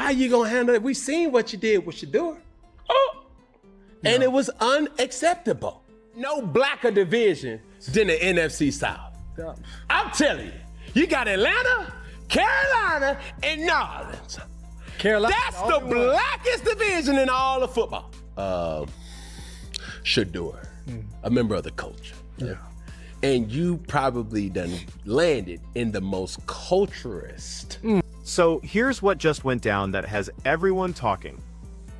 are you going to handle it? We seen what you did with Shedeur. Oh. And it was unacceptable. No blacker division than the NFC South. Yeah. I'm telling you, you got Atlanta, Carolina, and New Orleans. Carolina, that's the blackest division in all of football. Shedeur, a member of the culture. Yeah. And you probably done landed in the most culturist. So here's what just went down that has everyone talking.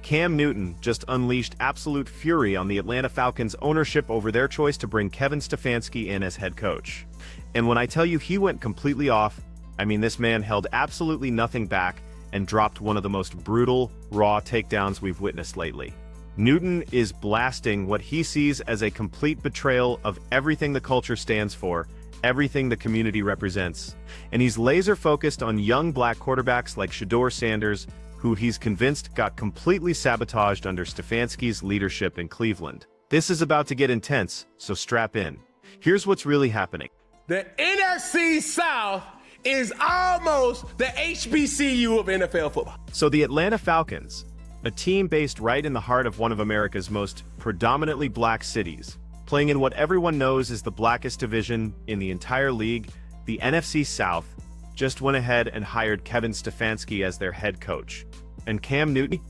Cam Newton just unleashed absolute fury on the Atlanta Falcons ownership over their choice to bring Kevin Stefanski in as head coach. And when I tell you he went completely off, I mean this man held absolutely nothing back and dropped one of the most brutal, raw takedowns we've witnessed lately. Newton is blasting what he sees as a complete betrayal of everything the culture stands for, everything the community represents. And he's laser-focused on young black quarterbacks like Shedeur Sanders, who he's convinced got completely sabotaged under Stefanski's leadership in Cleveland. This is about to get intense, so strap in. Here's what's really happening. The NFC South is almost the HBCU of NFL football. So the Atlanta Falcons, a team based right in the heart of one of America's most predominantly black cities, playing in what everyone knows is the blackest division in the entire league, the NFC South, just went ahead and hired Kevin Stefanski as their head coach. And Cam Newton?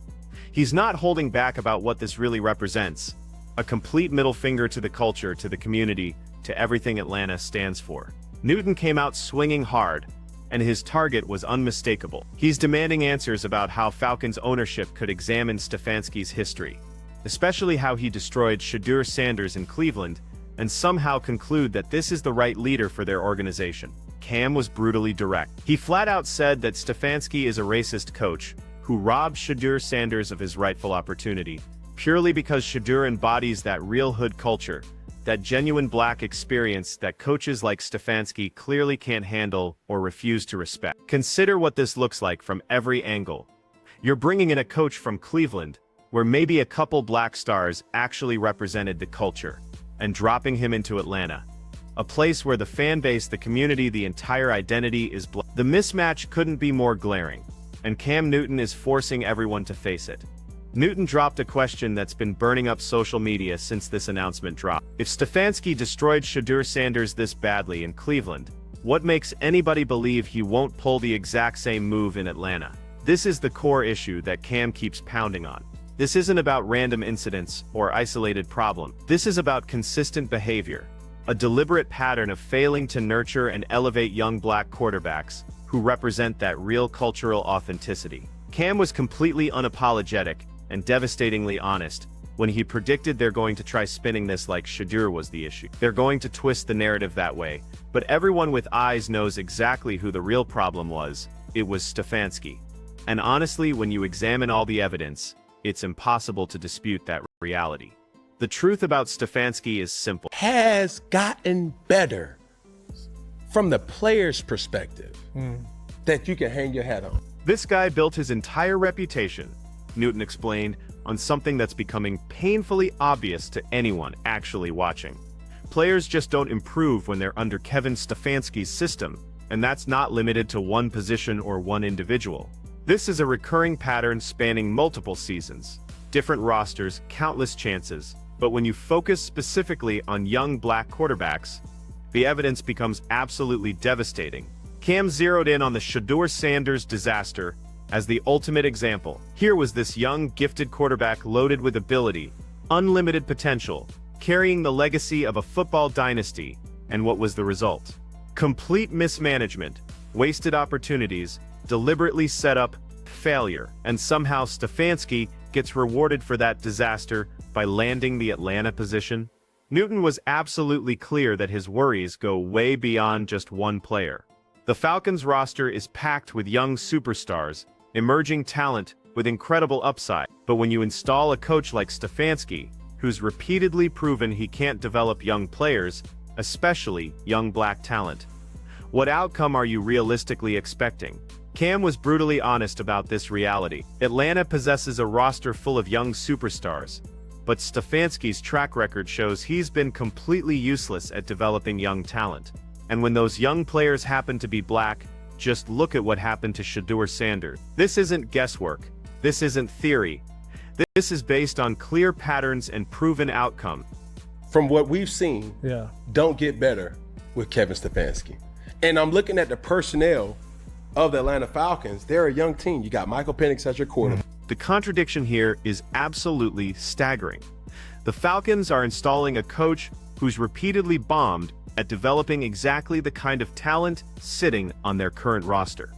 He's not holding back about what this really represents. A complete middle finger to the culture, to the community, to everything Atlanta stands for. Newton came out swinging hard, and his target was unmistakable. He's demanding answers about how Falcons ownership could examine Stefanski's history, especially how he destroyed Shedeur Sanders in Cleveland, and somehow conclude that this is the right leader for their organization. Cam was brutally direct. He flat out said that Stefanski is a racist coach who robbed Shedeur Sanders of his rightful opportunity, purely because Shedeur embodies that real hood culture, that genuine black experience that coaches like Stefanski clearly can't handle or refuse to respect. Consider what this looks like from every angle. You're bringing in a coach from Cleveland, where maybe a couple black stars actually represented the culture, and dropping him into Atlanta, a place where the fan base, the community, the entire identity is black. The mismatch couldn't be more glaring, and Cam Newton is forcing everyone to face it. Newton dropped a question that's been burning up social media since this announcement dropped. If Stefanski destroyed Shedeur Sanders this badly in Cleveland, what makes anybody believe he won't pull the exact same move in Atlanta? This is the core issue that Cam keeps pounding on. This isn't about random incidents or isolated problem. This is about consistent behavior, a deliberate pattern of failing to nurture and elevate young black quarterbacks who represent that real cultural authenticity. Cam was completely unapologetic and devastatingly honest when he predicted they're going to try spinning this like Shedeur was the issue. They're going to twist the narrative that way, but everyone with eyes knows exactly who the real problem was. It was Stefanski. And honestly, when you examine all the evidence, it's impossible to dispute that reality. The truth about Stefanski is simple. Has gotten better from the player's perspective that you can hang your hat on. This guy built his entire reputation, Newton explained, on something that's becoming painfully obvious to anyone actually watching. Players just don't improve when they're under Kevin Stefanski's system, and that's not limited to one position or one individual. This is a recurring pattern spanning multiple seasons, different rosters, countless chances, but when you focus specifically on young black quarterbacks, the evidence becomes absolutely devastating. Cam zeroed in on the Shedeur Sanders disaster as the ultimate example. Here was this young, gifted quarterback loaded with ability, unlimited potential, carrying the legacy of a football dynasty, and what was the result? Complete mismanagement, wasted opportunities, deliberately set up failure, and somehow Stefanski gets rewarded for that disaster by landing the Atlanta position. Newton was absolutely clear that his worries go way beyond just one player. The Falcons roster is packed with young superstars, emerging talent with incredible upside. But when you install a coach like Stefanski, who's repeatedly proven he can't develop young players, especially young black talent, what outcome are you realistically expecting? Cam was brutally honest about this reality. Atlanta possesses a roster full of young superstars, but Stefanski's track record shows he's been completely useless at developing young talent. And when those young players happen to be black, Just look at what happened to Shedeur Sanders. This isn't guesswork. This isn't theory. This is based on clear patterns and proven outcome. From what we've seen, don't get better with Kevin Stefanski. And I'm looking at the personnel of the Atlanta Falcons. They're a young team. You got Michael Penix as your quarterback. The contradiction here is absolutely staggering. The Falcons are installing a coach who's repeatedly bombed at developing exactly the kind of talent sitting on their current roster.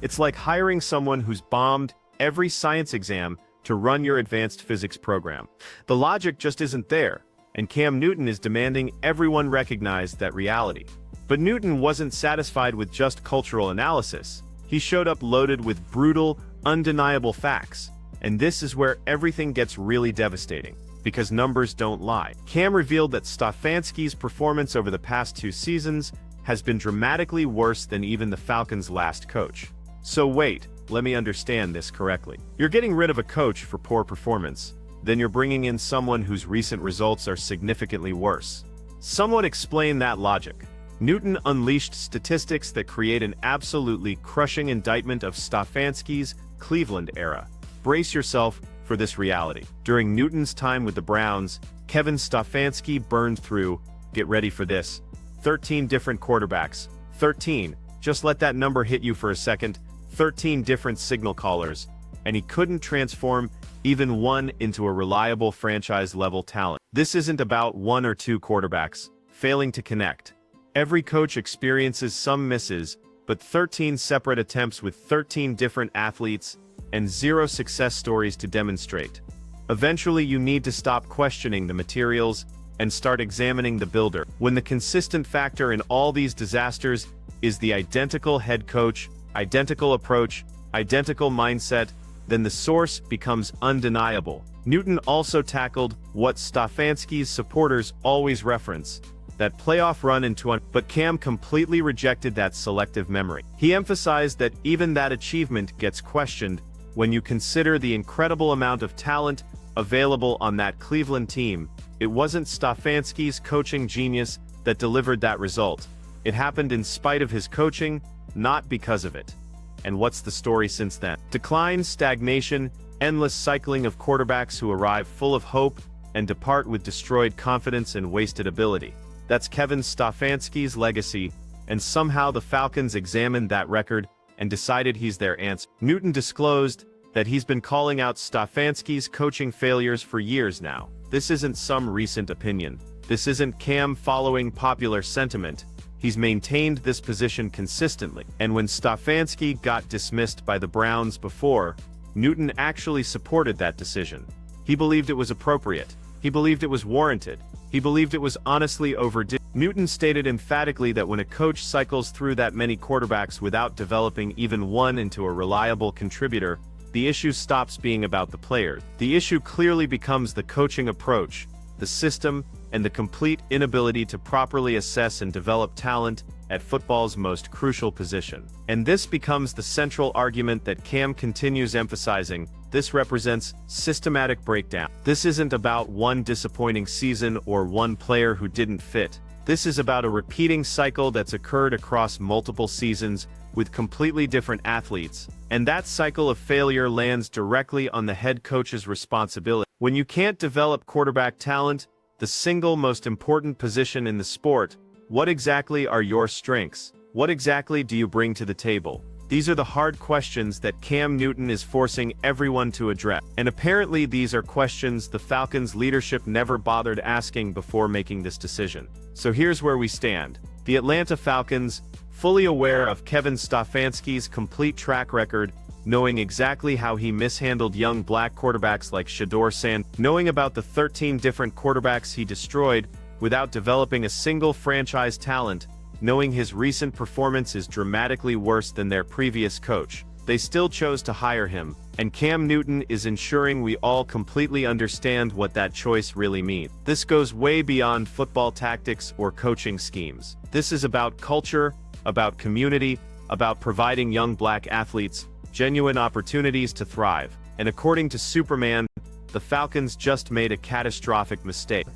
It's like hiring someone who's bombed every science exam to run your advanced physics program. The logic just isn't there, and Cam Newton is demanding everyone recognize that reality. But Newton wasn't satisfied with just cultural analysis. He showed up loaded with brutal, undeniable facts. And this is where everything gets really devastating, because numbers don't lie. Cam revealed that Stefanski's performance over the past 2 seasons has been dramatically worse than even the Falcons' last coach. So wait, let me understand this correctly. You're getting rid of a coach for poor performance, then you're bringing in someone whose recent results are significantly worse. Someone explain that logic. Newton unleashed statistics that create an absolutely crushing indictment of Stefanski's Cleveland era. Brace yourself for this reality. During Newton's time with the Browns, Kevin Stefanski burned through, get ready for this, 13 different quarterbacks. 13, just let that number hit you for a second, 13 different signal callers, and he couldn't transform even one into a reliable franchise-level talent. This isn't about 1 or 2 quarterbacks failing to connect. Every coach experiences some misses, but 13 separate attempts with 13 different athletes and 0 success stories to demonstrate. Eventually, you need to stop questioning the materials and start examining the builder. When the consistent factor in all these disasters is the identical head coach, identical approach, identical mindset, then the source becomes undeniable. Newton also tackled what Stefanski's supporters always reference, that playoff run into but Cam completely rejected that selective memory. He emphasized that even that achievement gets questioned when you consider the incredible amount of talent available on that Cleveland team. It wasn't Stefanski's coaching genius that delivered that result. It happened in spite of his coaching, not because of it. And what's the story since then? Decline, stagnation, endless cycling of quarterbacks who arrive full of hope and depart with destroyed confidence and wasted ability. That's Kevin Stefanski's legacy, and somehow the Falcons examined that record and decided he's their answer. Newton disclosed that he's been calling out Stefanski's coaching failures for years now. This isn't some recent opinion. This isn't Cam following popular sentiment. He's maintained this position consistently. And when Stefanski got dismissed by the Browns before, Newton actually supported that decision. He believed it was appropriate. He believed it was warranted. He believed it was honestly overdue. Newton stated emphatically that when a coach cycles through that many quarterbacks without developing even one into a reliable contributor, the issue stops being about the player. The issue clearly becomes the coaching approach, the system, and the complete inability to properly assess and develop talent at football's most crucial position. And this becomes the central argument that Cam continues emphasizing. This represents systematic breakdown. This isn't about one disappointing season or one player who didn't fit. This is about a repeating cycle that's occurred across multiple seasons with completely different athletes, and that cycle of failure lands directly on the head coach's responsibility. When you can't develop quarterback talent, the single most important position in the sport, what exactly are your strengths? What exactly do you bring to the table? These are the hard questions that Cam Newton is forcing everyone to address. And apparently these are questions the Falcons leadership never bothered asking before making this decision. So here's where we stand. The Atlanta Falcons, fully aware of Kevin Stefanski's complete track record, knowing exactly how he mishandled young black quarterbacks like Shedeur Sanders, knowing about the 13 different quarterbacks he destroyed without developing a single franchise talent, knowing his recent performance is dramatically worse than their previous coach, they still chose to hire him, and Cam Newton is ensuring we all completely understand what that choice really means. This goes way beyond football tactics or coaching schemes. This is about culture, about community, about providing young black athletes genuine opportunities to thrive. And according to Superman, the Falcons just made a catastrophic mistake.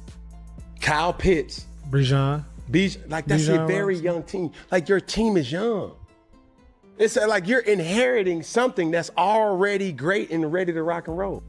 Kyle Pitts. Bijan. Like, that's a very young team. Like, your team is young. It's like you're inheriting something that's already great and ready to rock and roll.